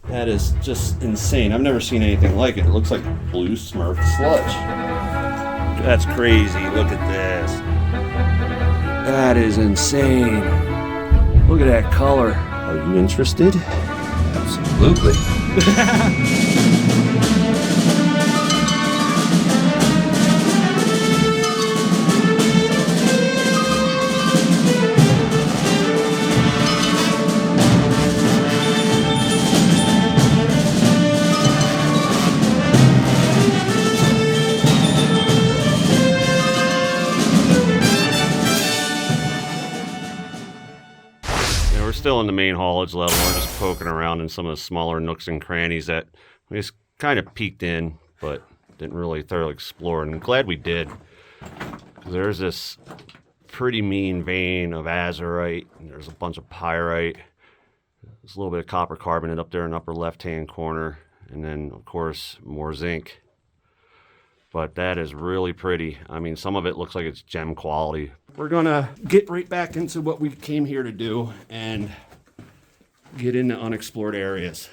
That is just insane. I've never seen anything like it. It looks like blue Smurf sludge. That's crazy. Look at this. That is insane. Look at that color. Are you interested? Absolutely. We're still in the main haulage level. We're just poking around in some of the smaller nooks and crannies that we just kind of peeked in, but didn't really thoroughly explore. And I'm glad we did, because there's this pretty mean vein of azurite, and there's a bunch of pyrite. There's a little bit of copper carbonate up there in the upper left-hand corner, and then, of course, more zinc. But that is really pretty. I mean, some of it looks like it's gem quality. We're gonna get right back into what we came here to do and get into unexplored areas.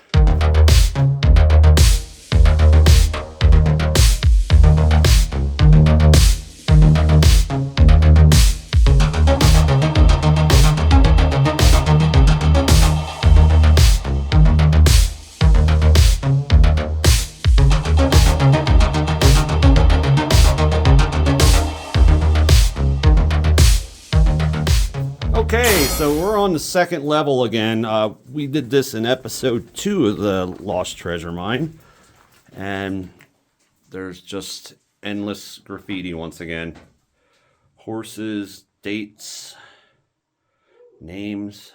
Okay, so we're on the second level again. We did this in episode 2 of the Lost Treasure Mine. And there's just endless graffiti once again. Horses, dates, names.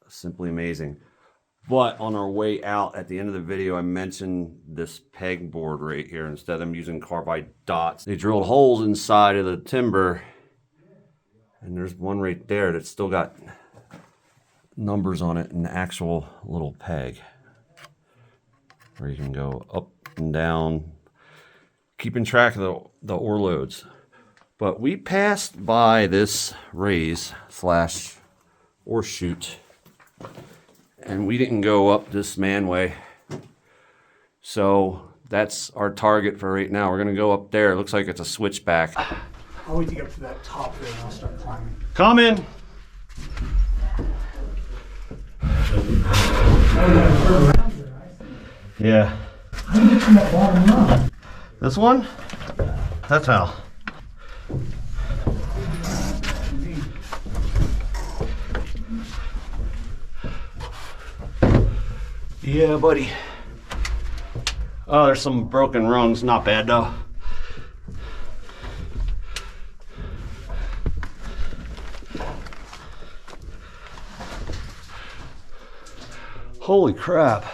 Simply amazing. But on our way out, at the end of the video, I mentioned this pegboard right here. Instead of them using carbide dots, they drilled holes inside of the timber. And there's one right there that's still got numbers on it, an actual little peg where you can go up and down, keeping track of the ore loads. But we passed by this raise slash ore chute, and we didn't go up this manway. So that's our target for right now. We're gonna go up there. It looks like it's a switchback. I'll wait to get up to that top there and I'll start climbing. Come in. Yeah. How do you get from that bottom rung? This one? That's how. Yeah, buddy. Oh, there's some broken rungs. Not bad, though. Holy crap.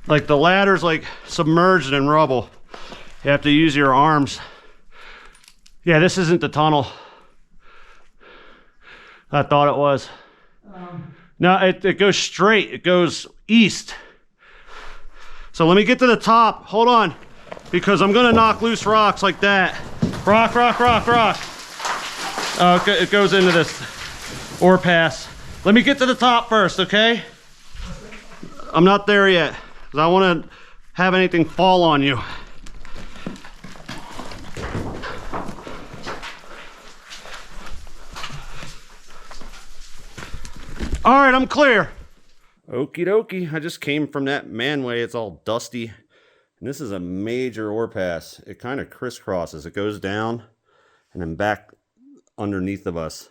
Like the ladder's like submerged in rubble. You have to use your arms. Yeah, this isn't the tunnel. I thought it was. No, it goes straight. It goes east. So let me get to the top. Hold on. Because I'm going to knock loose rocks like that. Rock, rock, rock, rock. Oh, it goes into this ore pass. Let me get to the top first, okay? I'm not there yet. Because I want to have anything fall on you. All right, I'm clear. Okie dokie. I just came from that manway. It's all dusty. And this is a major ore pass. It kind of crisscrosses. It goes down and then back underneath of us.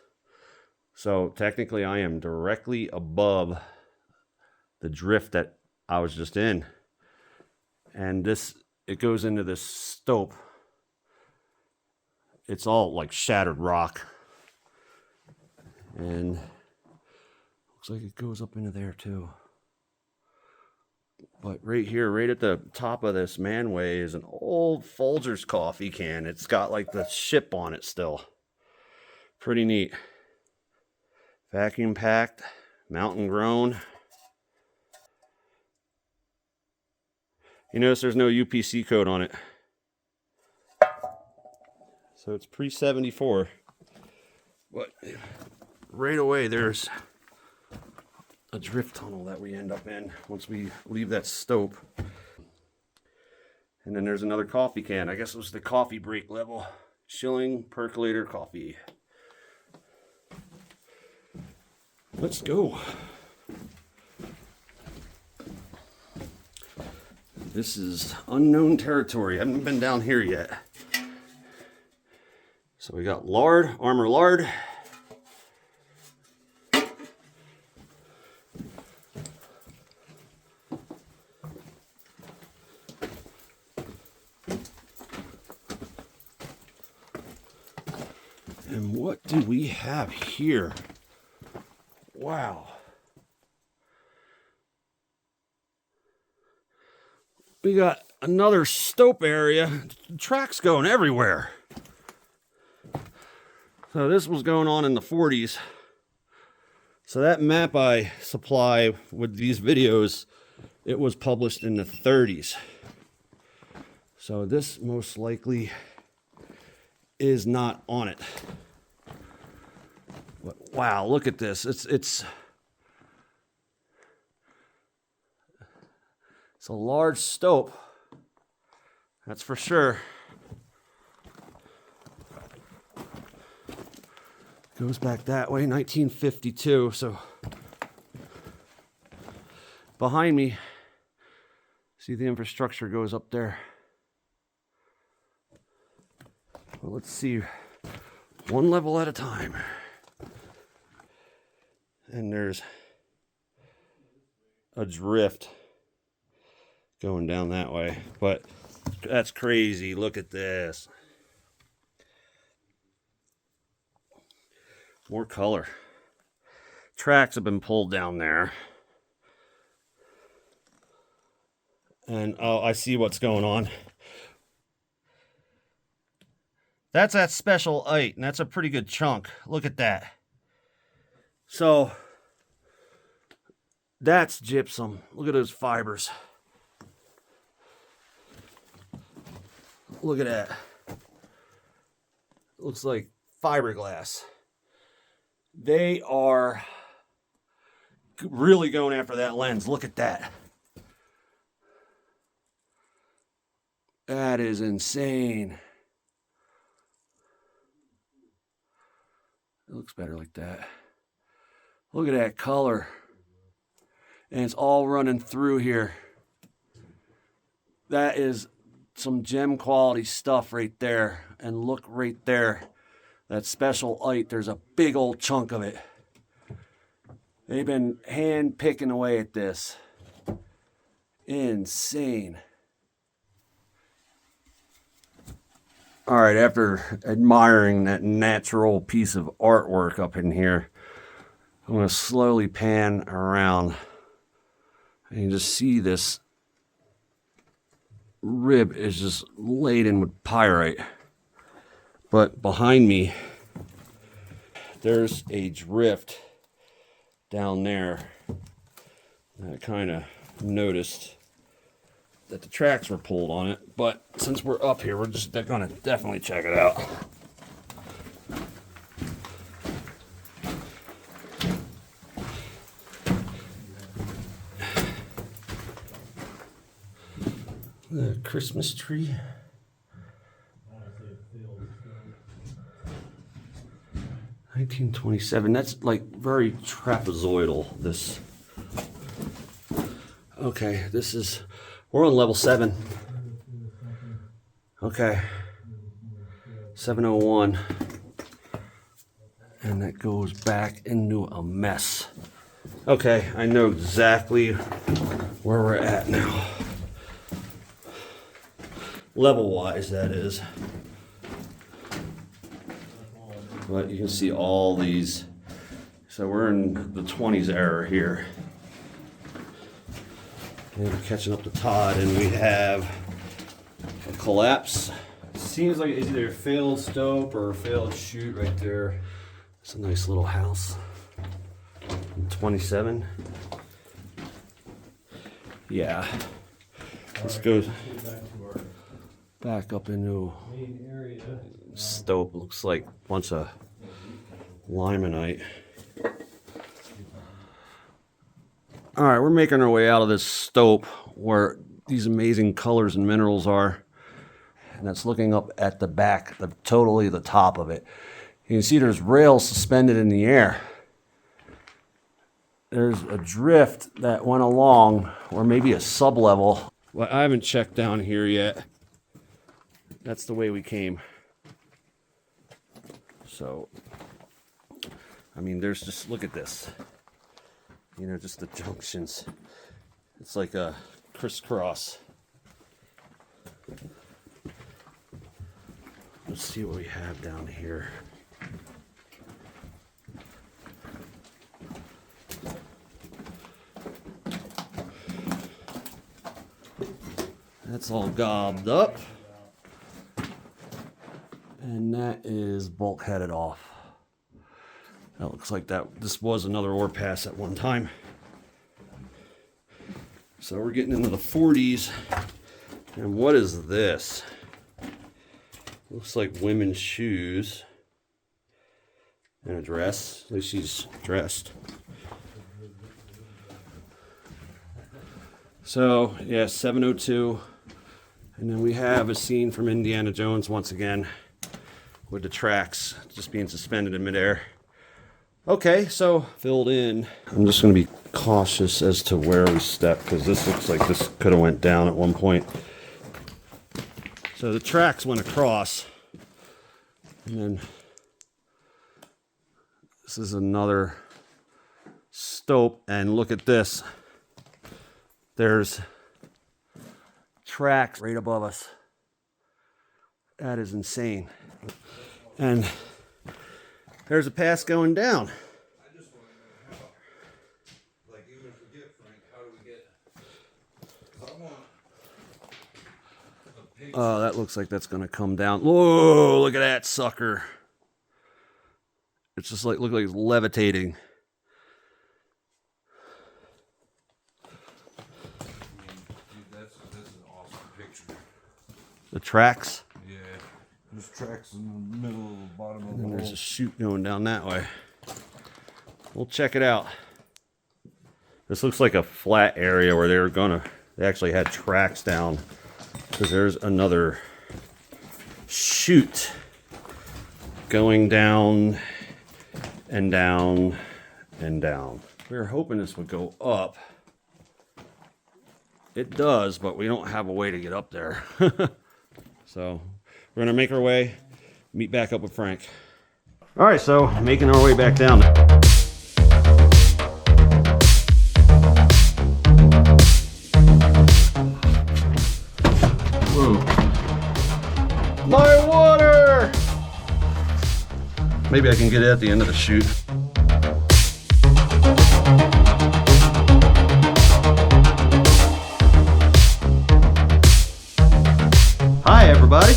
So technically I am directly above the drift that I was just in. And it goes into this stope. It's all like shattered rock. And looks like it goes up into there too. But right here, right at the top of this manway is an old Folgers coffee can. It's got like the ship on it still. Pretty neat. Vacuum packed, mountain grown. You notice there's no UPC code on it. So it's pre-74. But right away there's a drift tunnel that we end up in once we leave that stope. And then there's another coffee can. I guess it was the coffee break level. Chilling percolator coffee. Let's go. This is unknown territory. I haven't been down here yet. So we got lard, armor lard. And what do we have here? Wow. We got another stope area. The track's going everywhere. So this was going on in the 40s. So that map I supply with these videos, it was published in the 30s. So this most likely is not on it. But wow, look at this. It's a large stope. That's for sure. Goes back that way, 1952. So behind me, see the infrastructure goes up there. Well, let's see, one level at a time. And there's a drift going down that way, but that's crazy. Look at this. More color. Tracks have been pulled down there. And oh, I see what's going on. That's that special ite, and that's a pretty good chunk. Look at that. So, that's gypsum. Look at those fibers. Look at that. Looks like fiberglass. They are really going after that lens. Look at that. That is insane. It looks better like that. Look at that color. And it's all running through here. That is some gem quality stuff right there. And look right there. That special ite, there's a big old chunk of it. They've been hand picking away at this. Insane. All right, after admiring that natural piece of artwork up in here, I'm going to slowly pan around. And you just see this rib is just laden with pyrite. But behind me, there's a drift down there. And I kind of noticed that the tracks were pulled on it. But since we're up here, we're just going to definitely check it out. The Christmas tree. 1927. That's like very trapezoidal. This. Okay, this is. We're on level 7. Okay. 701. And that goes back into a mess. Okay, I know exactly where we're at now. Level wise, that is. But you can see all these. So we're in the 20s era here. And we're catching up to Todd, and we have a collapse. Seems like it's either a failed stope or a failed chute right there. It's a nice little house. 27. Yeah. Let's go back up into stope. Looks like a bunch of limonite. All right, we're making our way out of this stope where these amazing colors and minerals are. And that's looking up at the back, totally the top of it. You can see there's rails suspended in the air. There's a drift that went along, or maybe a sublevel. Well, I haven't checked down here yet. That's the way we came. So, I mean, there's just, look at this. You know, just the junctions. It's like a crisscross. Let's see what we have down here. That's all gobbed up. And that is bulkheaded off. That looks like this was another ore pass at one time. So we're getting into the 40s. And what is this? Looks like women's shoes. And a dress. At least she's dressed. So, yeah, 702. And then we have a scene from Indiana Jones once again with the tracks just being suspended in midair. Okay, so filled in. I'm just going to be cautious as to where we step because this looks like this could have went down at one point. So the tracks went across. And then this is another stope. And look at this. There's tracks right above us. That is insane. And there's a pass going down. I just want to know how, like, even if we get Frank, how do we get, because I want a picture. Oh, that looks like that's going to come down. Whoa, look at that sucker. It's just like, look like it's levitating. Dude, that's an awesome picture. The tracks. Yeah, there's tracks in the middle of the bottom of the And there's hole. a chute going down that way. We'll check it out. This looks like a flat area where they actually had tracks down. Because there's another chute going down and down and down. We were hoping this would go up. It does, but we don't have a way to get up there. So we're gonna make our way, meet back up with Frank. All right, so making our way back down. Whoa. My water! Maybe I can get it at the end of the chute. Hi, everybody.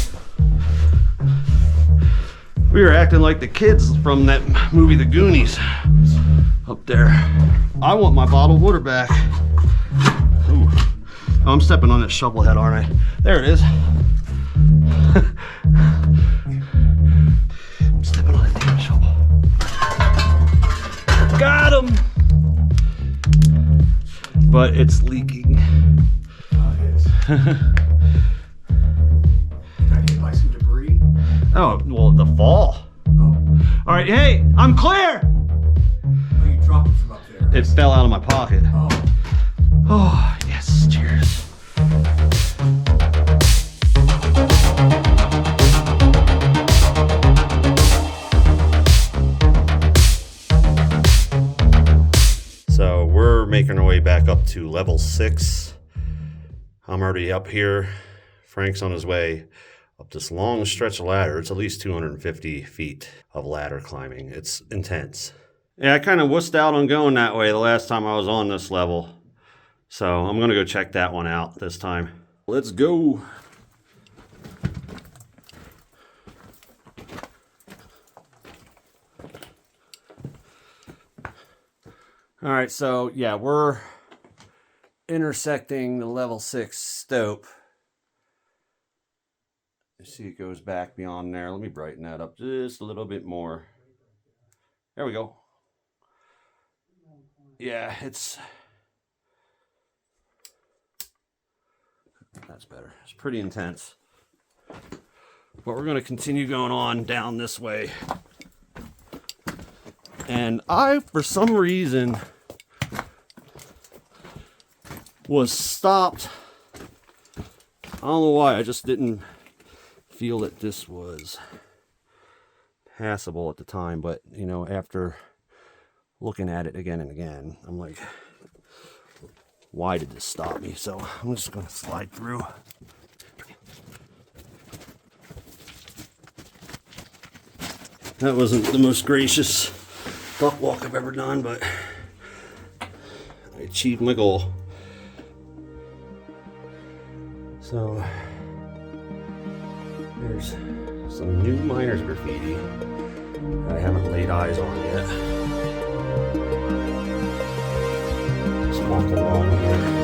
We were acting like the kids from that movie, The Goonies, up there. I want my bottled water back. Ooh. Oh, I'm stepping on that shovel head, aren't I? There it is. I'm stepping on that damn shovel. Got him! But it's leaking. It is. Got hit by some debris. Oh, well, the fall. Oh, All right, hey, I'm clear! oh, you dropped it from up there. It fell out of my pocket. Oh, Oh, yes, cheers. So we're making our way back up to level 6. I'm already up here. Frank's on his way up this long stretch of ladder. It's at least 250 feet of ladder climbing. It's intense. Yeah, I kind of wussed out on going that way the last time I was on this level. So I'm going to go check that one out this time. Let's go. All right, so yeah, we're intersecting the level 6 stope. You see it goes back beyond there. Let me brighten that up just a little bit more. There we go. Yeah, that's better. It's pretty intense. But we're going to continue going on down this way. And I, for some reason, was stopped. I don't know why. I just didn't feel that this was passable at the time. But, you know, after looking at it again and again, I'm like, why did this stop me? So I'm just going to slide through. That wasn't the most gracious duck walk I've ever done, but I achieved my goal. So there's some new miners graffiti that I haven't laid eyes on yet. Let's walk along here.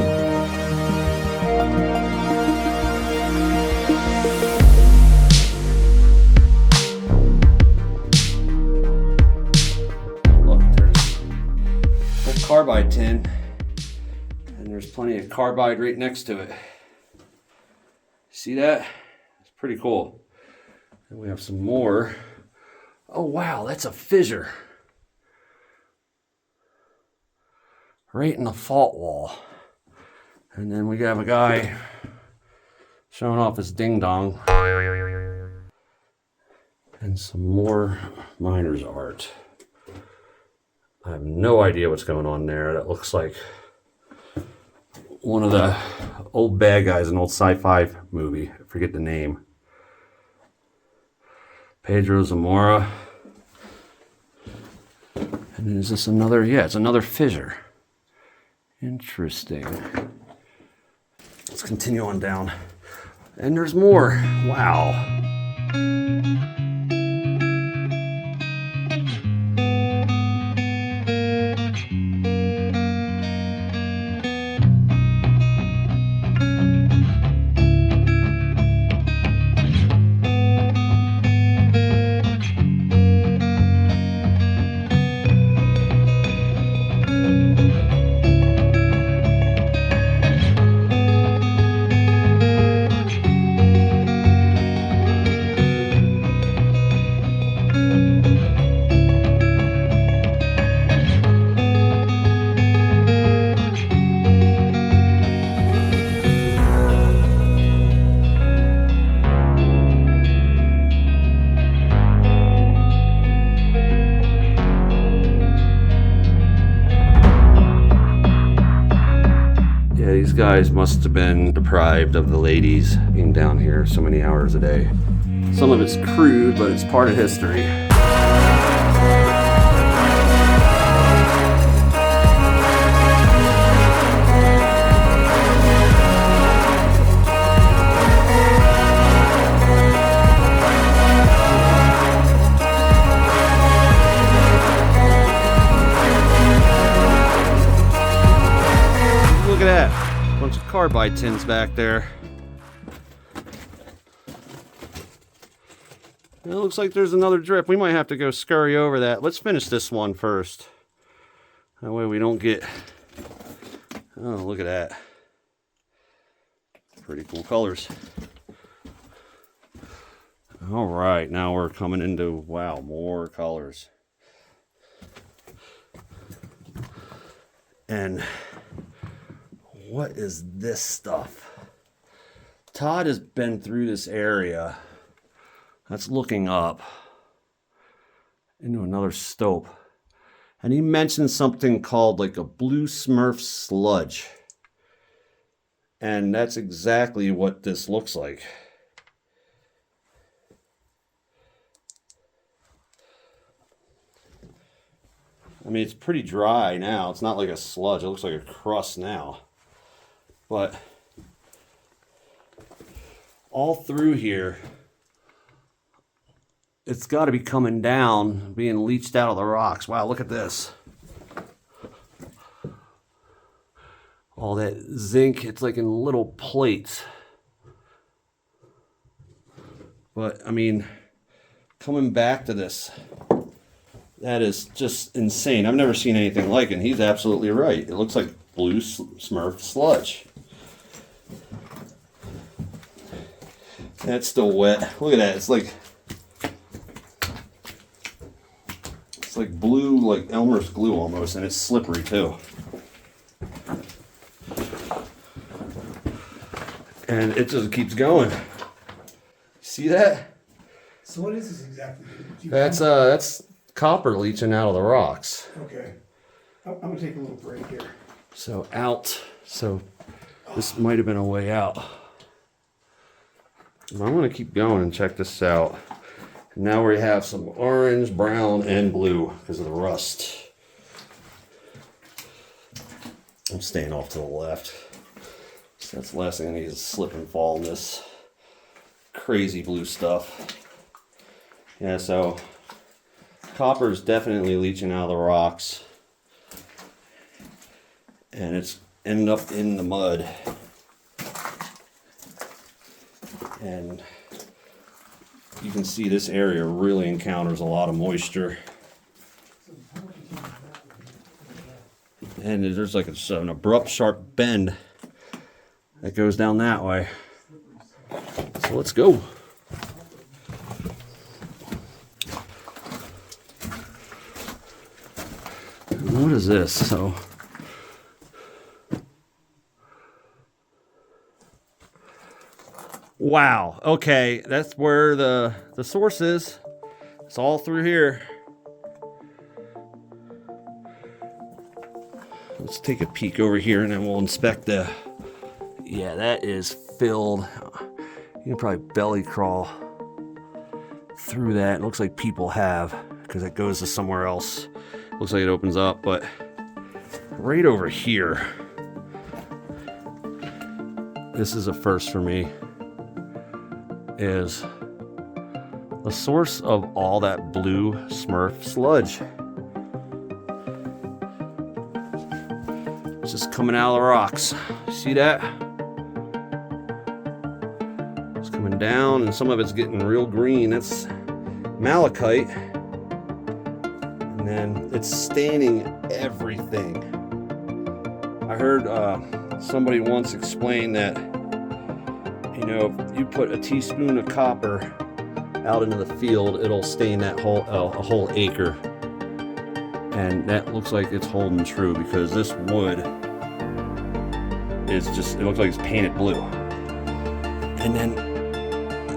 Carbide tin, and there's plenty of carbide right next to it. See that? It's pretty cool. And we have some more. Oh wow, that's a fissure right in the fault wall. And then we have a guy showing off his ding dong and some more miner's art. I have no idea what's going on there. That looks like one of the old bad guys in an old sci-fi movie. I forget the name. Pedro Zamora. And then is this another? Yeah, it's another fissure. Interesting. Let's continue on down. And there's more. Wow. These guys must have been deprived of the ladies being down here so many hours a day. Some of it's crude, but it's part of history. Look at that. Bunch of carbide tins back there. It looks like there's another drip. We might have to go scurry over that. Let's finish this one first. That way we don't get... Oh, look at that. Pretty cool colors. All right, now we're coming into, wow, more colors. And what is this stuff? Todd has been through this area. That's looking up into another stope. And he mentioned something called like a blue smurf sludge. And that's exactly what this looks like. I mean, it's pretty dry now. It's not like a sludge. It looks like a crust now. But all through here, it's got to be coming down, being leached out of the rocks. Wow, look at this. all that zinc. It's like in little plates. But I mean, coming back to this, that is just insane. I've never seen anything like it. And he's absolutely right. It looks like blue Smurf sludge. That's still wet. Look at that. It's like blue, like Elmer's glue almost, and it's slippery too. And it just keeps going. See that? So what is this exactly? That's copper leaching out of the rocks. Okay. I'm gonna take a little break here. So this might have been a way out. I'm gonna keep going and check this out. Now we have some orange, brown, and blue because of the rust. I'm staying off to the left. So that's the last thing I need is slip and fall in this crazy blue stuff. Yeah, so copper is definitely leaching out of the rocks. And it's ended up in the mud. And you can see this area really encounters a lot of moisture. And there's like an abrupt, sharp bend that goes down that way. So let's go. What is this? So wow, okay, that's where the source is. It's all through here. Let's take a peek over here and then we'll inspect the... Yeah, that is filled. You can probably belly crawl through that. It looks like people have, because it goes to somewhere else. Looks like it opens up, but right over here, this is a first for me, is the source of all that blue Smurf sludge. It's just coming out of the rocks. See that? It's coming down and some of it's getting real green. That's malachite. And then it's staining everything. I heard somebody once explain that, you know, if you put a teaspoon of copper out into the field, it'll stain that whole a whole acre. And that looks like it's holding true because this wood is just, it looks like it's painted blue. And then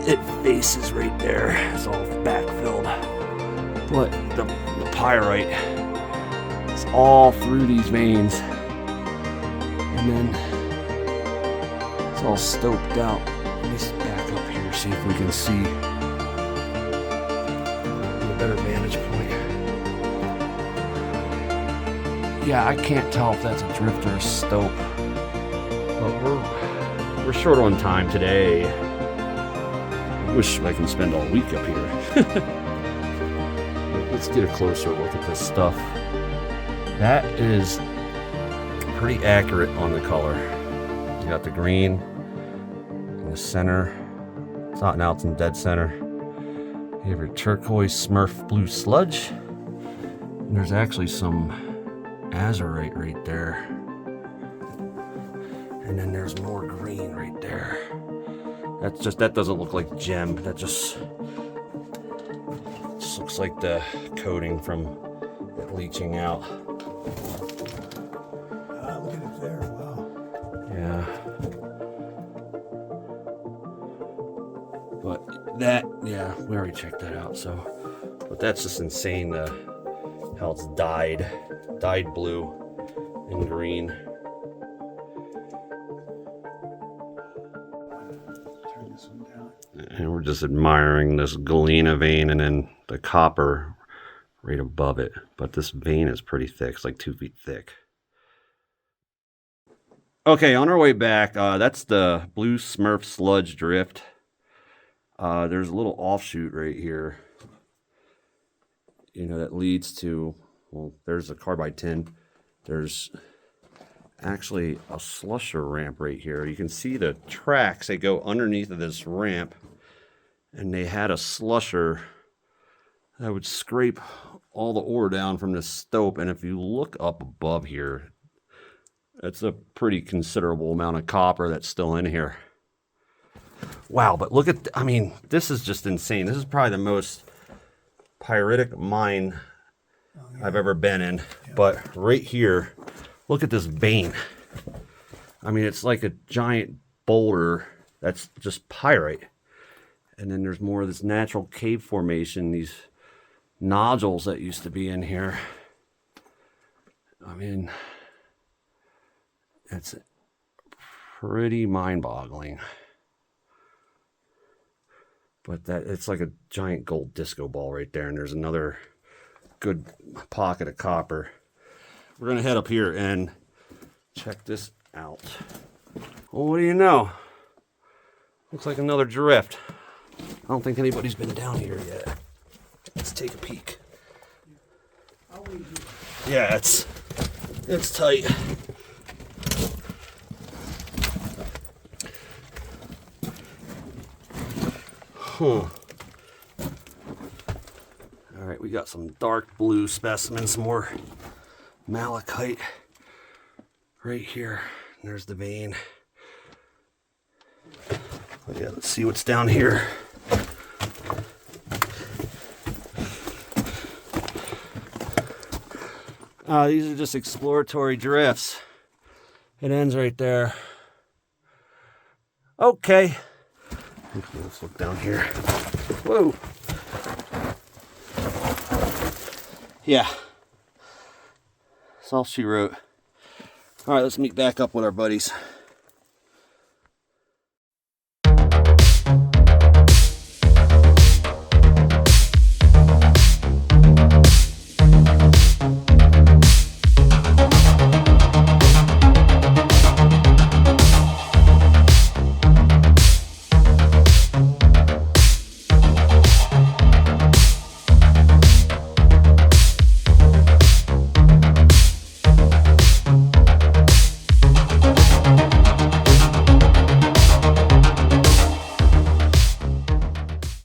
it faces right there. It's all backfilled. But the pyrite is all through these veins. And then it's all stoked out. Let me back up here, see if we can see a better vantage point. Yeah, I can't tell if that's a drift or a stope. But we're short on time today. I wish I can spend all week up here. Let's get a closer look at this stuff. That is pretty accurate on the color. You got the green in the center. It's not, now it's in dead center. You have your turquoise Smurf blue sludge. And there's actually some azurite right there. And then there's more green right there. That doesn't look like gem. That just looks like the coating from it leaching out. Look at it there, wow. Yeah. But that, yeah, we already checked that out, so. But that's just insane, how it's dyed blue and green. Turn this one down. And we're just admiring this galena vein and then the copper right above it. But this vein is pretty thick. It's like 2 feet thick. Okay, on our way back, that's the blue Smurf sludge drift. There's a little offshoot right here, you know, that leads to, well, there's a carbide tin. There's actually a slusher ramp right here. You can see the tracks. They go underneath of this ramp, and they had a slusher that would scrape all the ore down from this stope. And if you look up above here, it's a pretty considerable amount of copper that's still in here. Wow, but look at, I mean, this is just insane. This is probably the most pyritic mine I've ever been in. But right here, look at this vein. I mean, it's like a giant boulder that's just pyrite. And then there's more of this natural cave formation, these nodules that used to be in here. I mean, it's pretty mind-boggling. But that, it's like a giant gold disco ball right there, and there's another good pocket of copper. We're gonna head up here and check this out. Well, what do you know? Looks like another drift. I don't think anybody's been down here yet. Let's take a peek. Yeah, it's tight. Huh. All right, we got some dark blue specimens, some more malachite right here. And there's the vein. Oh, yeah, let's see what's down here. These are just exploratory drifts. It ends right there. Okay. Let's look down here. Whoa. Yeah. That's all she wrote. All right, let's meet back up with our buddies.